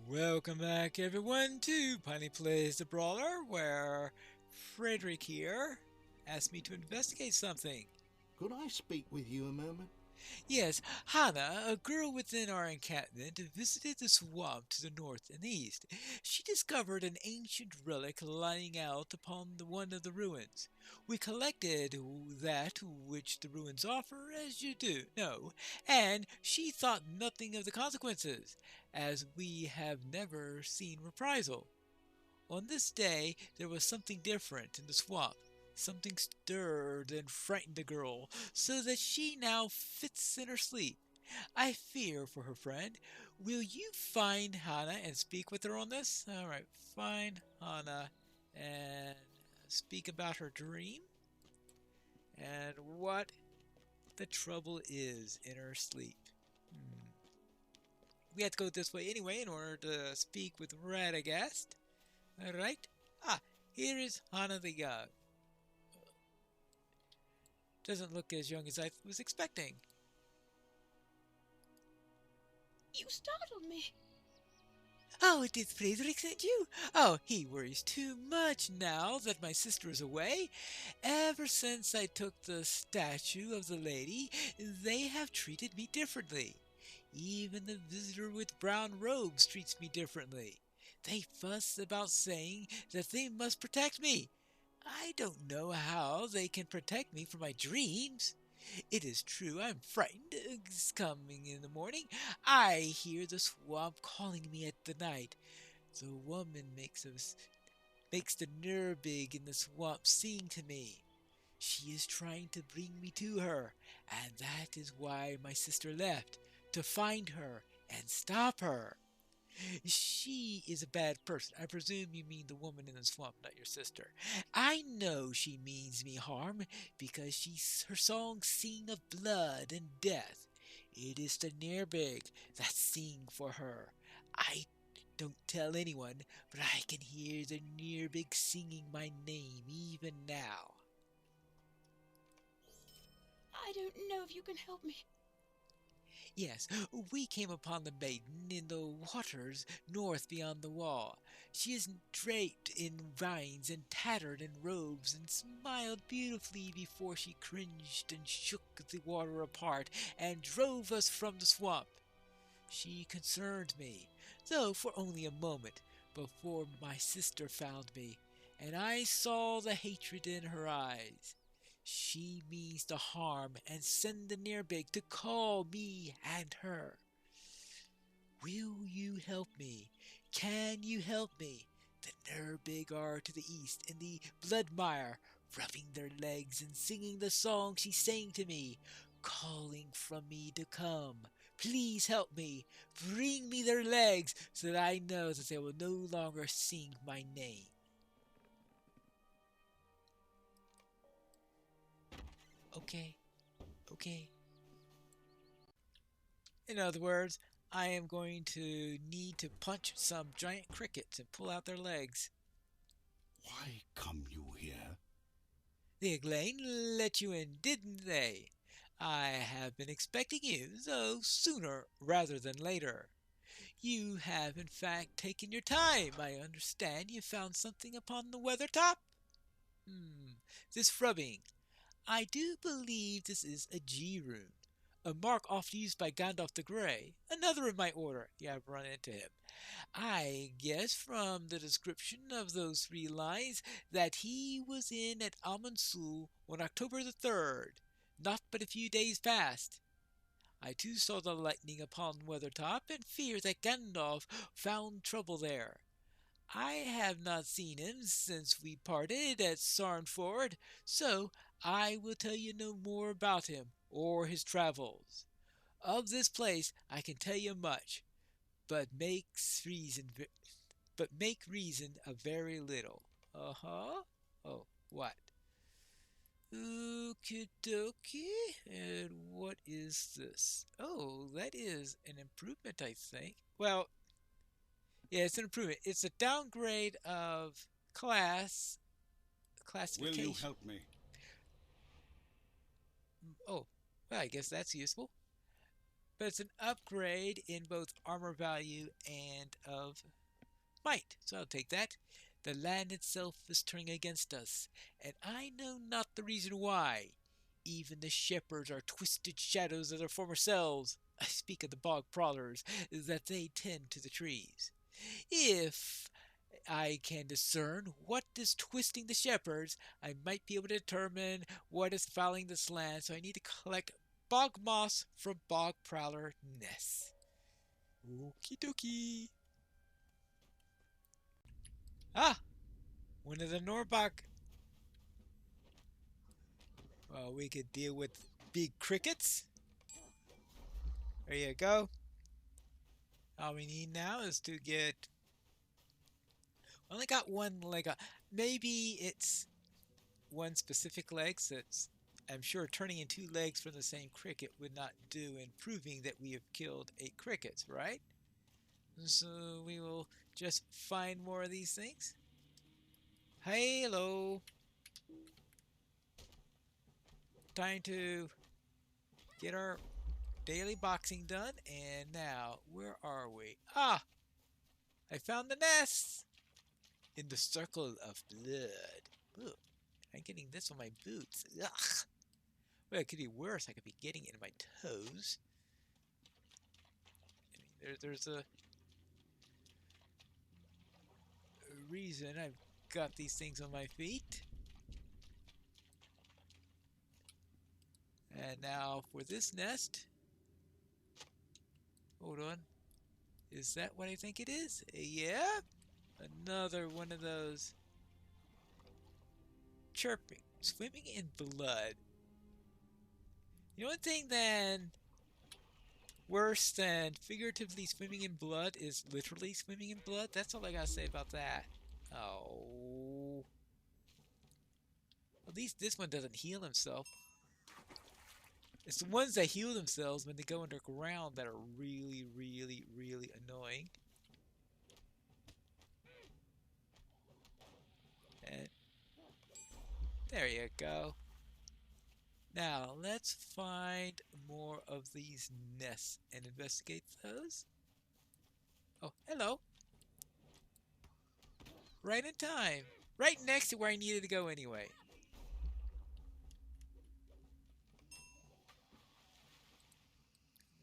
Welcome back, everyone, to Piney Plays the Brawler, where Frederick here asked me to investigate something. Could I speak with you a moment? Yes, Hannah, a girl within our encampment, visited the swamp to the north and east. She discovered an ancient relic lying out upon one of the ruins. We collected that which the ruins offer, as you do know, and she thought nothing of the consequences, as we have never seen reprisal. On this day there was something different in the swamp. Something stirred and frightened the girl, so that she now fits in her sleep. I fear for her friend. Will you find Hannah and speak with her on this? Alright, find Hannah and speak about her dream and what the trouble is in her sleep. We have to go this way anyway in order to speak with Radagast. Alright. Here is Hannah the Young. Doesn't look as young as I was expecting. You startled me. Oh, did Frederick send you? Oh, he worries too much now that my sister is away. Ever since I took the statue of the lady, they have treated me differently. Even the visitor with brown robes treats me differently. They fuss about saying that they must protect me. I don't know how they can protect me from my dreams. It is true I'm frightened. Coming in the morning, I hear the swamp calling me at the night. The woman makes the Nurbig in the swamp sing to me. She is trying to bring me to her, and that is why my sister left, to find her and stop her. She is a bad person. I presume you mean the woman in the swamp, not your sister. I know she means me harm because her songs sing of blood and death. It is the Nerbig that sing for her. I don't tell anyone, but I can hear the Nerbig singing my name even now. I don't know if you can help me. Yes, we came upon the maiden in the waters north beyond the wall. She is draped in vines and tattered in robes, and smiled beautifully before she cringed and shook the water apart and drove us from the swamp. She concerned me, though for only a moment, before my sister found me, and I saw the hatred in her eyes. She means to harm and send the Nerbig to call me and her. Will you help me? Can you help me? The Nerbig are to the east in the Bloodmire, rubbing their legs and singing the song she sang to me, calling from me to come. Please help me. Bring me their legs so that I know that they will no longer sing my name. Okay, okay. In other words, I am going to need to punch some giant crickets and pull out their legs. Why come you here? The Eglain let you in, didn't they? I have been expecting you, though sooner rather than later. You have in fact taken your time. I understand you found something upon the weather top. This rubbing. I do believe this is a G rune, a mark often used by Gandalf the Grey, another of my order. Yeah, I've run into him. I guess from the description of those 3 lines that he was in at Amansul on October the 3rd, not but a few days past. I too saw the lightning upon Weathertop and fear that Gandalf found trouble there. I have not seen him since we parted at Sarnford, so I will tell you no more about him or his travels. Of this place I can tell you much, but make reason a very little. Uh-huh. Oh, what? Okie dokie. And what is this? Oh, that is an improvement, I think. Well, yeah, it's an improvement. It's a downgrade of class Will you classification. help me? Oh, well, I guess that's useful. but it's an upgrade in both armor value and of might. So I'll take that. The land itself is turning against us, and I know not the reason why. Even the shepherds are twisted shadows of their former selves. I speak of the bog brawlers, that they tend to the trees. If I can discern what is twisting the shepherds, I might be able to determine what is fouling this land, so I need to collect bog moss from bog prowler nests. Okie dokie. Ah! One of the Norbach. Well, we could deal with big crickets. There you go. All we need now is to get... Only got one leg up. Maybe it's one specific leg that's... I'm sure turning in two legs from the same cricket would not do in proving that we have killed 8 crickets, right? So we will just find more of these things. Hello. Time to get our daily boxing done. And now, where are we? Ah! I found the nests! In the circle of blood. Ooh, I'm getting this on my boots. Ugh. Well, it could be worse. I could be getting it in my toes. I mean, there's a reason I've got these things on my feet. And now for this nest. Hold on. Is that what I think it is? Yeah? Another one of those chirping, swimming in blood. You know, one thing then worse than figuratively swimming in blood is literally swimming in blood. That's all I gotta say about that. Oh. At least this one doesn't heal himself. It's the ones that heal themselves when they go underground that are really, really, really annoying. And there you go. Now, let's find more of these nests and investigate those. Oh, hello. Right in time. Right next to where I needed to go anyway.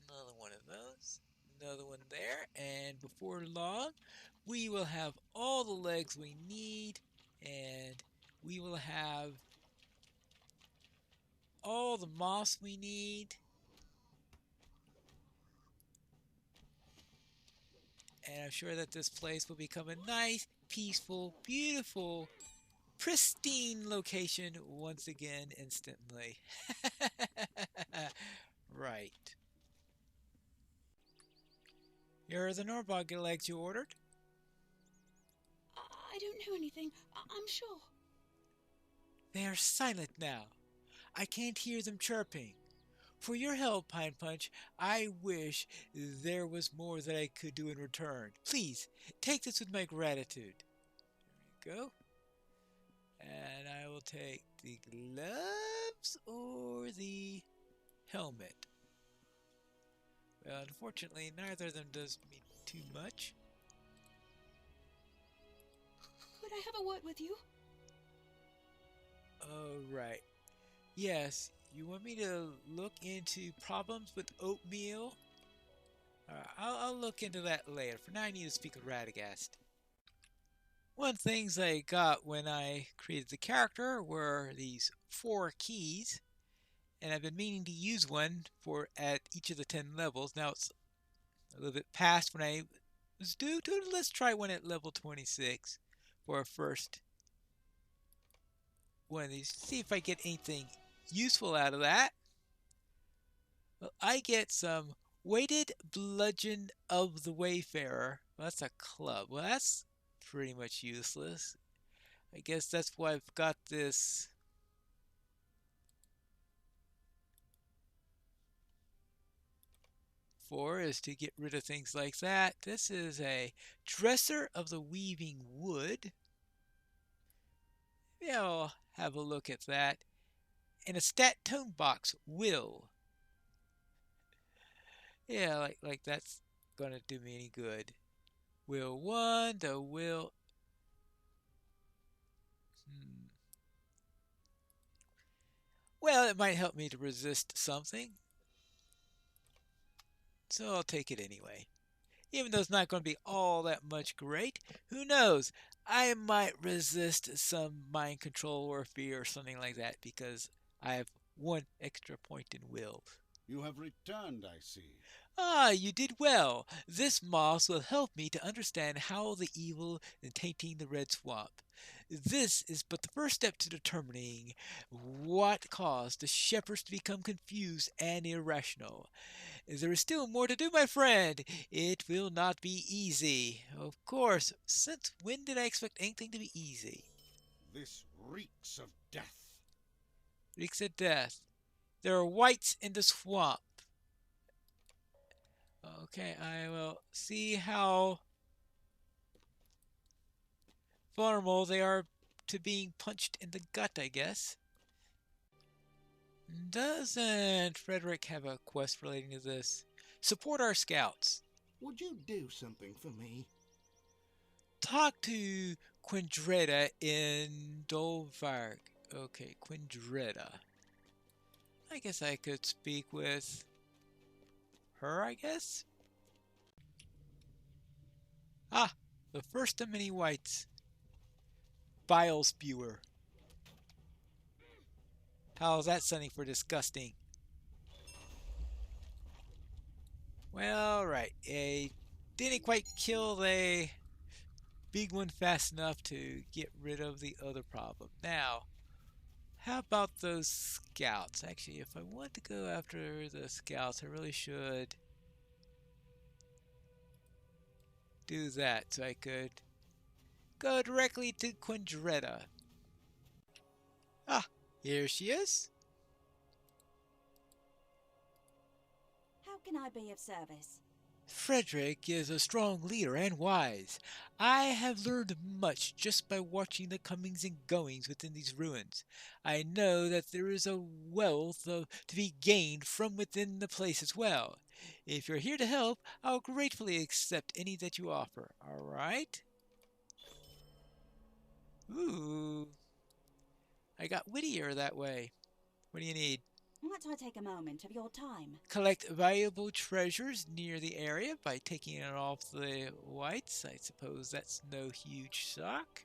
Another one of those. Another one there. And before long, we will have all the legs we need. And we will have all the moss we need. And I'm sure that this place will become a nice, peaceful, beautiful, pristine location once again instantly. Right. Here are the Norbog legs you ordered. I don't know anything. I'm sure. They are silent now. I can't hear them chirping. For your help, Pine Punch, I wish there was more that I could do in return. Please, take this with my gratitude. There we go. And I will take the gloves or the helmet. Well, unfortunately, neither of them does me too much. Could I have a word with you? Oh, right. Yes, you want me to look into problems with oatmeal? I'll look into that later. For now, I need to speak with Radagast. One of the things I got when I created the character were these 4 keys. And I've been meaning to use one for at each of the 10 levels. Now it's a little bit past when I was due to it. Let's try one at level 26 for our first one of these. See if I get anything useful out of that. Well, I get some weighted bludgeon of the Wayfarer. Well, that's a club. Well, that's pretty much useless. I guess that's why I've got this for, is to get rid of things like that. This is a dresser of the weaving wood. Maybe I'll have a look at that. And a stat tone box will. Yeah, like that's gonna do me any good. Will 1, the will... Hmm. Well, it might help me to resist something, so I'll take it anyway. Even though it's not going to be all that much great, who knows? I might resist some mind control or fear or something like that because I have 1 extra point in will. You have returned, I see. Ah, you did well. This moss will help me to understand how the evil is tainting the red swamp. This is but the first step to determining what caused the shepherds to become confused and irrational. There is still more to do, my friend. It will not be easy. Of course, since when did I expect anything to be easy? This reeks of death. Reeks of death. There are whites in the swamp. Okay, I will see how vulnerable they are to being punched in the gut, I guess. Doesn't Frederick have a quest relating to this? Support our scouts. Would you do something for me? Talk to Quindreda in Dolvarg. Okay, Quindreda. I guess I could speak with her, I guess? Ah, the first of many whites. Bile spewer. How's that sounding for disgusting? Well, right. Didn't quite kill the big one fast enough to get rid of the other problem. Now, how about those scouts? Actually, if I want to go after the scouts, I really should do that so I could go directly to Quindreda. Ah, here she is. How can I be of service? Frederick is a strong leader and wise. I have learned much just by watching the comings and goings within these ruins. I know that there is a wealth to be gained from within the place as well. If you're here to help, I'll gratefully accept any that you offer. All right? Ooh, I got wittier that way. What do you need? Might I take a moment of your time? Collect valuable treasures near the area by taking it off the whites. I suppose that's no huge shock.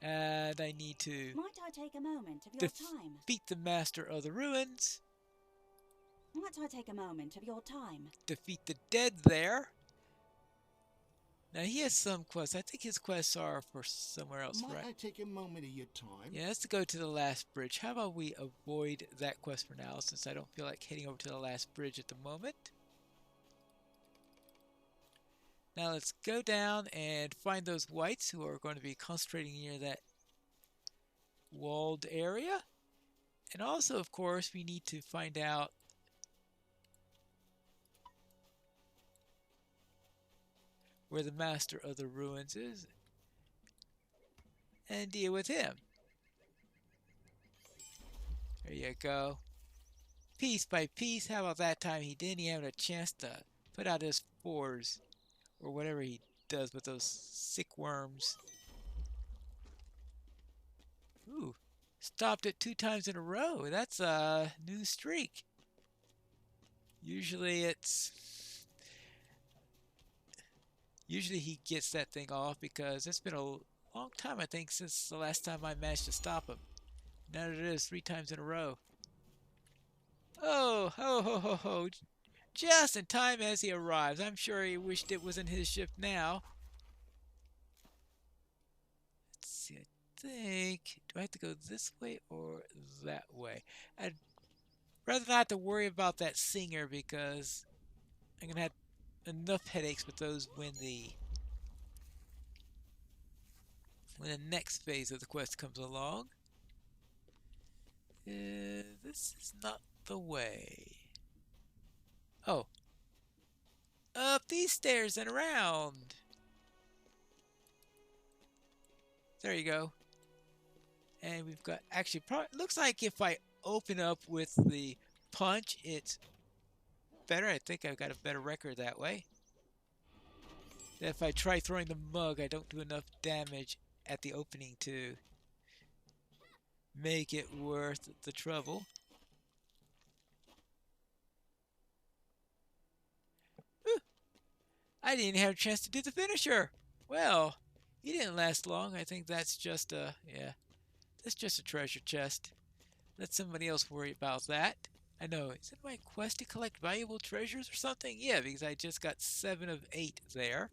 And I need to Might I take a moment of your time? defeat the master of the ruins. Might I take a moment of your time? Defeat the dead there. Now he has some quests. I think his quests are for somewhere else, Might right? I take a moment of your time? Yeah, let's go to the last bridge. How about we avoid that quest for now, since I don't feel like heading over to the last bridge at the moment. Now let's go down and find those whites who are going to be concentrating near that walled area. And also, of course, we need to find out where the master of the ruins is and deal with him. There you go. Piece by piece. How about that time he didn't even have a chance to put out his spores or whatever he does with those sick worms. Ooh, stopped it 2 times in a row. That's a new streak. Usually he gets that thing off because it's been a long time, I think, since the last time I managed to stop him. Now it is 3 times in a row. Oh, ho, ho, ho, ho. Just in time as he arrives. I'm sure he wished it wasn't his ship now. Let's see, I think... Do I have to go this way or that way? I'd rather not have to worry about that singer because I'm going to have enough headaches with those when the next phase of the quest comes along. This is not the way. Oh. Up these stairs and around. There you go. And we've got, actually, looks like if I open up with the punch, it's better. I think I've got a better record that way. If I try throwing the mug, I don't do enough damage at the opening to make it worth the trouble. Ooh, I didn't have a chance to do the finisher. Well, he didn't last long. I think that's just a, yeah, that's just a treasure chest. Let somebody else worry about that. I know, is it my quest to collect valuable treasures or something? Yeah, because I just got 7 of 8 there.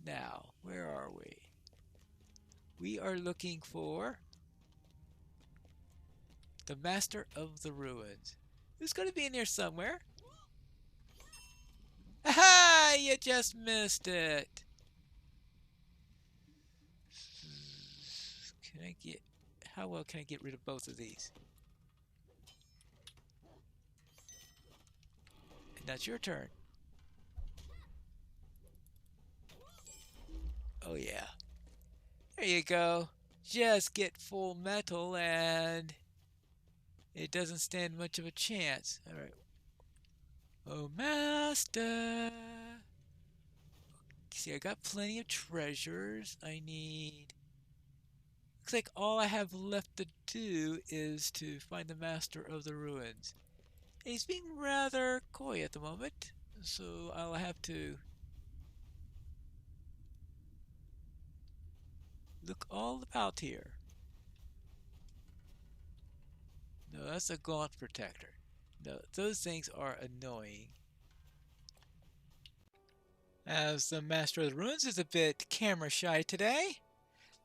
Now, where are we? We are looking for the Master of the Ruins. Who's going to be in here somewhere? Aha! You just missed it. Can I get... How well can I get rid of both of these? And that's your turn. Oh yeah. There you go. Just get full metal and it doesn't stand much of a chance. Alright. Oh, Master. See, I got plenty of treasures. I need... Looks like all I have left to do is to find the Master of the Ruins. And he's being rather coy at the moment, so I'll have to look all about here. No, that's a gaunt protector. No, those things are annoying. As the Master of the Ruins is a bit camera shy today,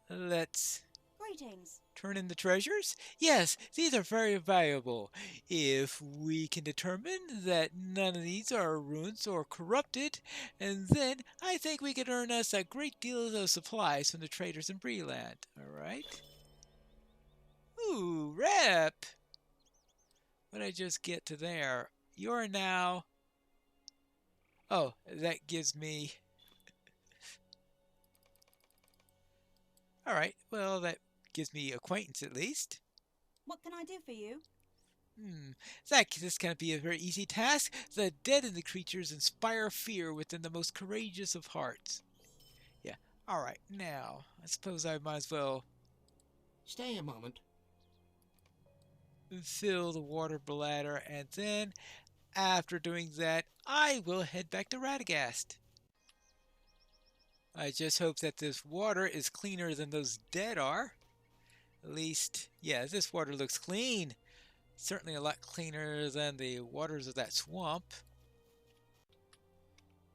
let's Greetings. turn in the treasures. Yes, these are very valuable. If we can determine that none of these are ruins or corrupted, and then I think we can earn us a great deal of supplies from the traders in Breland. Alright. Ooh, rep! What did I just get to there? You're now... Oh, that gives me... Alright, well, that gives me acquaintance at least. What can I do for you? This can't be a very easy task. The dead and the creatures inspire fear within the most courageous of hearts. Yeah, alright, now, I suppose I might as well Stay a moment. fill the water bladder, and then, after doing that, I will head back to Radagast. I just hope that this water is cleaner than those dead are. At least, yeah, this water looks clean. Certainly a lot cleaner than the waters of that swamp.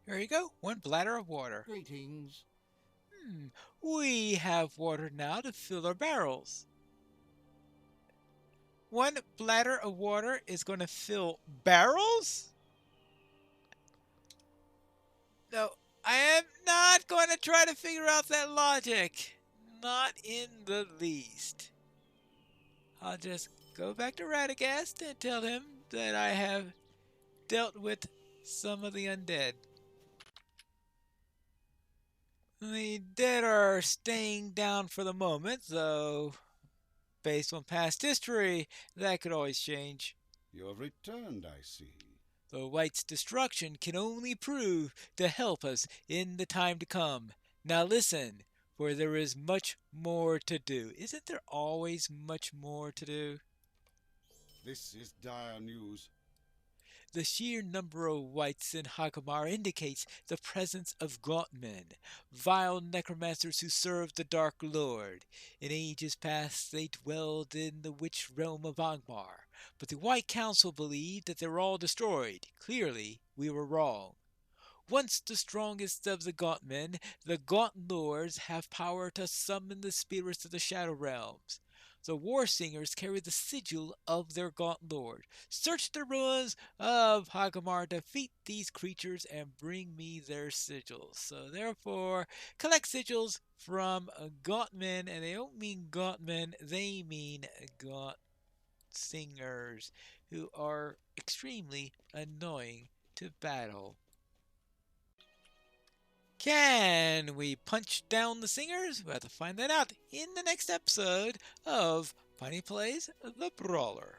There you go, 1 bladder of water. Greetings. We have water now to fill our barrels. 1 bladder of water is going to fill barrels? No, I am not going to try to figure out that logic. Not in the least. I'll just go back to Radagast and tell him that I have dealt with some of the undead. The dead are staying down for the moment, though based on past history, that could always change. You have returned, I see. The White's destruction can only prove to help us in the time to come. Now listen, for there is much more to do. Isn't there always much more to do? This is dire news. The sheer number of Whites in Hagamar indicates the presence of gaunt men, vile necromancers who serve the Dark Lord. In ages past they dwelled in the witch realm of Angmar, but the White Council believed that they were all destroyed. Clearly, we were wrong. Once the strongest of the Gaunt men, the Gaunt Lords have power to summon the spirits of the Shadow Realms. The War Singers carry the sigil of their Gaunt Lord. Search the ruins of Hagamar, defeat these creatures, and bring me their sigils. So therefore, collect sigils from Gaunt men, and they don't mean Gaunt men, they mean Gaunt Singers, who are extremely annoying to battle. Can we punch down the singers? We'll have to find that out in the next episode of Piney Plays the Brawler.